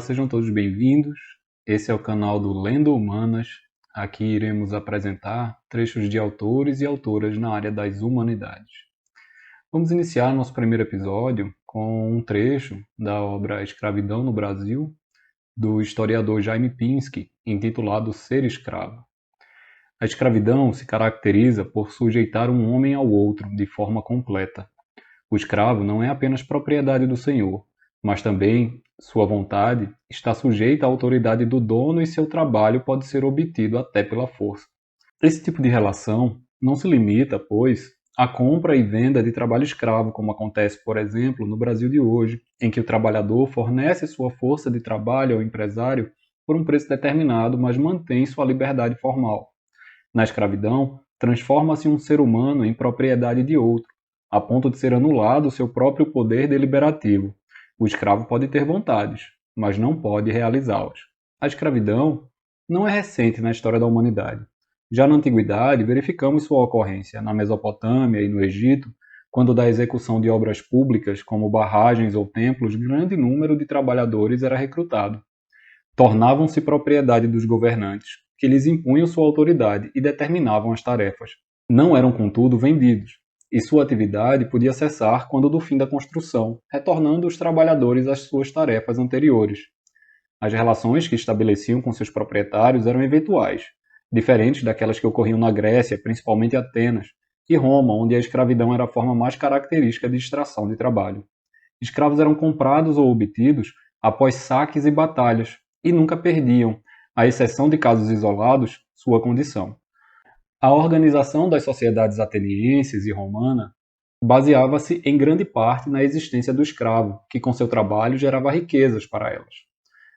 sejam todos bem-vindos. Esse é o canal do Lendo Humanas. Aqui iremos apresentar trechos de autores e autoras na área das humanidades. Vamos iniciar nosso primeiro episódio com um trecho da obra Escravidão no Brasil, do historiador Jaime Pinsky, intitulado Ser Escravo. A escravidão se caracteriza por sujeitar um homem ao outro de forma completa. O escravo não é apenas propriedade do senhor, mas também sua vontade está sujeita à autoridade do dono e seu trabalho pode ser obtido até pela força. Esse tipo de relação não se limita, pois, à compra e venda de trabalho escravo, como acontece, por exemplo, no Brasil de hoje, em que o trabalhador fornece sua força de trabalho ao empresário por um preço determinado, mas mantém sua liberdade formal. Na escravidão, transforma-se um ser humano em propriedade de outro, a ponto de ser anulado seu próprio poder deliberativo. O escravo pode ter vontades, mas não pode realizá-las. A escravidão não é recente na história da humanidade. Já na antiguidade, verificamos sua ocorrência na Mesopotâmia e no Egito, quando da execução de obras públicas, como barragens ou templos, grande número de trabalhadores era recrutado. Tornavam-se propriedade dos governantes, que lhes impunham sua autoridade e determinavam as tarefas. Não eram, contudo, vendidos, e sua atividade podia cessar quando do fim da construção, retornando os trabalhadores às suas tarefas anteriores. As relações que estabeleciam com seus proprietários eram eventuais, diferentes daquelas que ocorriam na Grécia, principalmente Atenas, e Roma, onde a escravidão era a forma mais característica de extração de trabalho. Escravos eram comprados ou obtidos após saques e batalhas, e nunca perdiam, à exceção de casos isolados, sua condição. A organização das sociedades atenienses e romana baseava-se em grande parte na existência do escravo, que com seu trabalho gerava riquezas para elas.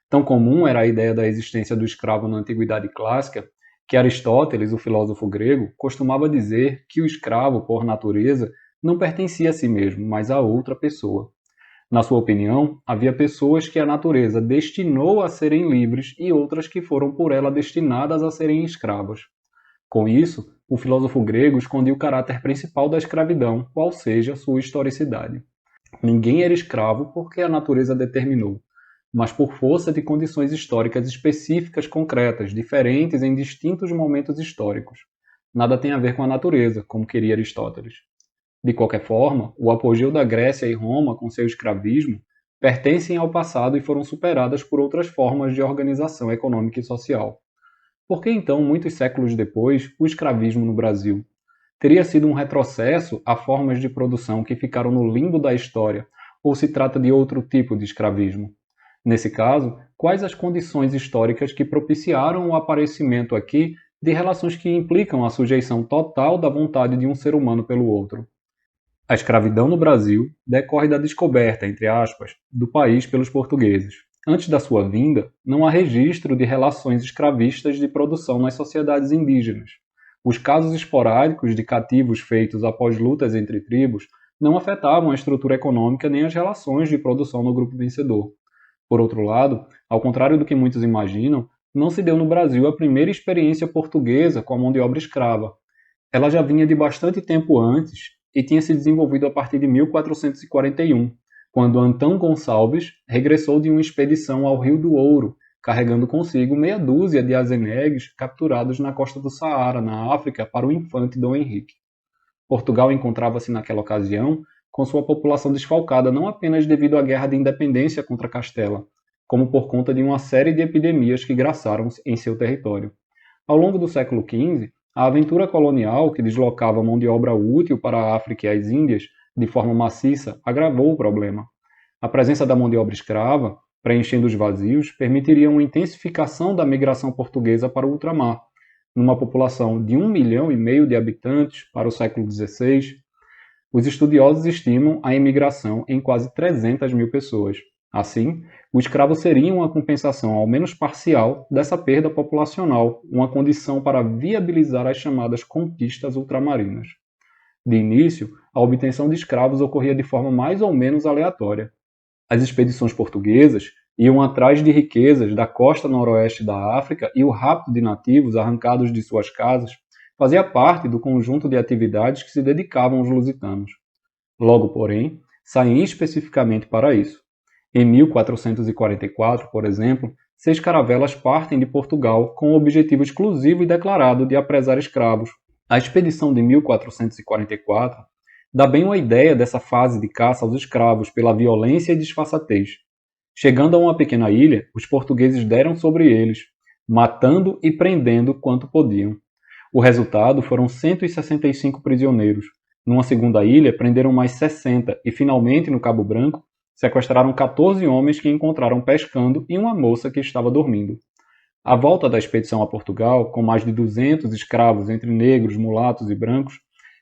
Tão comum era a ideia da existência do escravo na antiguidade clássica, que Aristóteles, o filósofo grego, costumava dizer que o escravo, por natureza, não pertencia a si mesmo, mas a outra pessoa. Na sua opinião, havia pessoas que a natureza destinou a serem livres e outras que foram por ela destinadas a serem escravas. Com isso, o filósofo grego escondia o caráter principal da escravidão, qual seja sua historicidade. Ninguém era escravo porque a natureza determinou, mas por força de condições históricas específicas concretas, diferentes em distintos momentos históricos. Nada tem a ver com a natureza, como queria Aristóteles. De qualquer forma, o apogeu da Grécia e Roma com seu escravismo pertencem ao passado e foram superadas por outras formas de organização econômica e social. Por que então, muitos séculos depois, o escravismo no Brasil? Teria sido um retrocesso a formas de produção que ficaram no limbo da história, ou se trata de outro tipo de escravismo? Nesse caso, quais as condições históricas que propiciaram o aparecimento aqui de relações que implicam a sujeição total da vontade de um ser humano pelo outro? A escravidão no Brasil decorre da descoberta, entre aspas, do país pelos portugueses. Antes da sua vinda, não há registro de relações escravistas de produção nas sociedades indígenas. Os casos esporádicos de cativos feitos após lutas entre tribos não afetavam a estrutura econômica nem as relações de produção no grupo vencedor. Por outro lado, ao contrário do que muitos imaginam, não se deu no Brasil a primeira experiência portuguesa com a mão de obra escrava. Ela já vinha de bastante tempo antes e tinha se desenvolvido a partir de 1441, quando Antão Gonçalves regressou de uma expedição ao Rio do Ouro, carregando consigo meia dúzia de azenegues capturados na costa do Saara, na África, para o infante Dom Henrique. Portugal encontrava-se naquela ocasião com sua população desfalcada não apenas devido à guerra de independência contra Castela, como por conta de uma série de epidemias que graçaram em seu território. Ao longo do século XV, a aventura colonial, que deslocava mão de obra útil para a África e as Índias de forma maciça, agravou o problema. A presença da mão de obra escrava, preenchendo os vazios, permitiria uma intensificação da migração portuguesa para o ultramar. Numa população de 1,5 milhão de habitantes para o século XVI, os estudiosos estimam a imigração em quase 300 mil pessoas. Assim, o escravo seria uma compensação, ao menos parcial, dessa perda populacional, uma condição para viabilizar as chamadas conquistas ultramarinas. De início, a obtenção de escravos ocorria de forma mais ou menos aleatória. As expedições portuguesas iam atrás de riquezas da costa noroeste da África e o rapto de nativos arrancados de suas casas fazia parte do conjunto de atividades que se dedicavam os lusitanos. Logo, porém, saem especificamente para isso. Em 1444, por exemplo, 6 caravelas partem de Portugal com o objetivo exclusivo e declarado de apresar escravos. A expedição de 1444 dá bem uma ideia dessa fase de caça aos escravos pela violência e disfarçatez. Chegando a uma pequena ilha, os portugueses deram sobre eles, matando e prendendo quanto podiam. O resultado foram 165 prisioneiros. Numa segunda ilha, prenderam mais 60 e, finalmente, no Cabo Branco, sequestraram 14 homens que encontraram pescando e uma moça que estava dormindo. A volta da expedição a Portugal, com mais de 200 escravos entre negros, mulatos e brancos,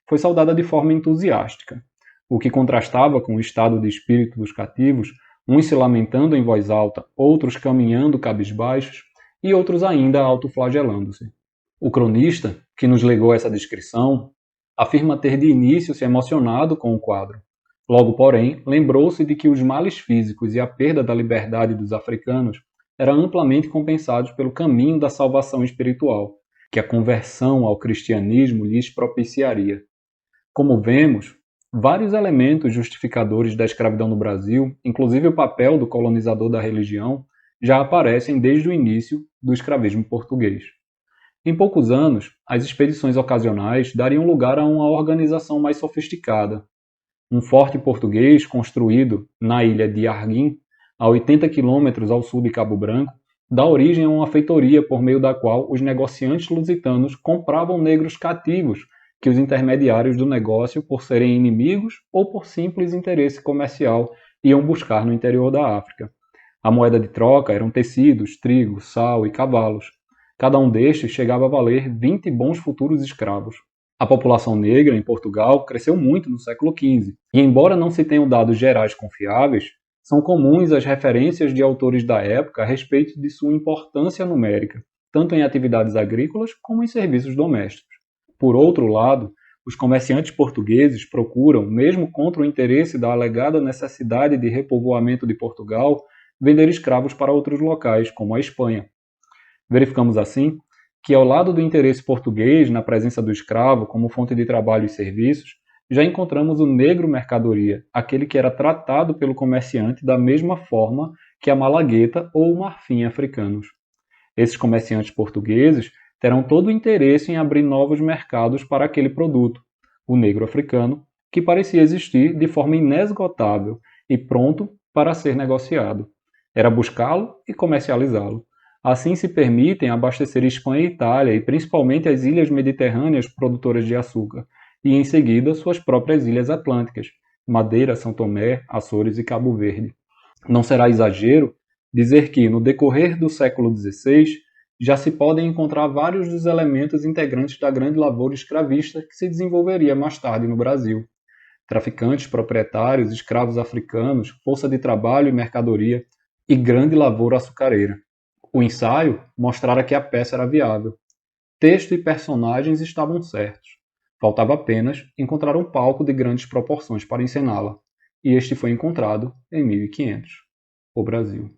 foi saudada de forma entusiástica, o que contrastava com o estado de espírito dos cativos, uns se lamentando em voz alta, outros caminhando cabisbaixos e outros ainda autoflagelando-se. O cronista, que nos legou essa descrição, afirma ter de início se emocionado com o quadro. Logo, porém, lembrou-se de que os males físicos e a perda da liberdade dos africanos eram amplamente compensados pelo caminho da salvação espiritual, que a conversão ao cristianismo lhes propiciaria. Como vemos, vários elementos justificadores da escravidão no Brasil, inclusive o papel do colonizador da religião, já aparecem desde o início do escravismo português. Em poucos anos, as expedições ocasionais dariam lugar a uma organização mais sofisticada. Um forte português construído na ilha de Arguim, a 80 quilômetros ao sul de Cabo Branco, dá origem a uma feitoria por meio da qual os negociantes lusitanos compravam negros cativos que os intermediários do negócio, por serem inimigos ou por simples interesse comercial, iam buscar no interior da África. A moeda de troca eram tecidos, trigo, sal e cavalos. Cada um destes chegava a valer 20 bons futuros escravos. A população negra em Portugal cresceu muito no século XV, e embora não se tenham dados gerais confiáveis, são comuns as referências de autores da época a respeito de sua importância numérica, tanto em atividades agrícolas como em serviços domésticos. Por outro lado, os comerciantes portugueses procuram, mesmo contra o interesse da alegada necessidade de repovoamento de Portugal, vender escravos para outros locais, como a Espanha. Verificamos assim que, ao lado do interesse português na presença do escravo como fonte de trabalho e serviços, já encontramos o negro mercadoria, aquele que era tratado pelo comerciante da mesma forma que a malagueta ou o marfim africanos. Esses comerciantes portugueses terão todo o interesse em abrir novos mercados para aquele produto, o negro africano, que parecia existir de forma inesgotável e pronto para ser negociado. Era buscá-lo e comercializá-lo. Assim se permitem abastecer Espanha e Itália, e principalmente as ilhas mediterrâneas produtoras de açúcar, e em seguida suas próprias ilhas atlânticas, Madeira, São Tomé, Açores e Cabo Verde. Não será exagero dizer que, no decorrer do século XVI, já se podem encontrar vários dos elementos integrantes da grande lavoura escravista que se desenvolveria mais tarde no Brasil. Traficantes, proprietários, escravos africanos, força de trabalho e mercadoria, e grande lavoura açucareira. O ensaio mostrara que a peça era viável. Texto e personagens estavam certos. Faltava apenas encontrar um palco de grandes proporções para encená-la, e este foi encontrado em 1500. O Brasil.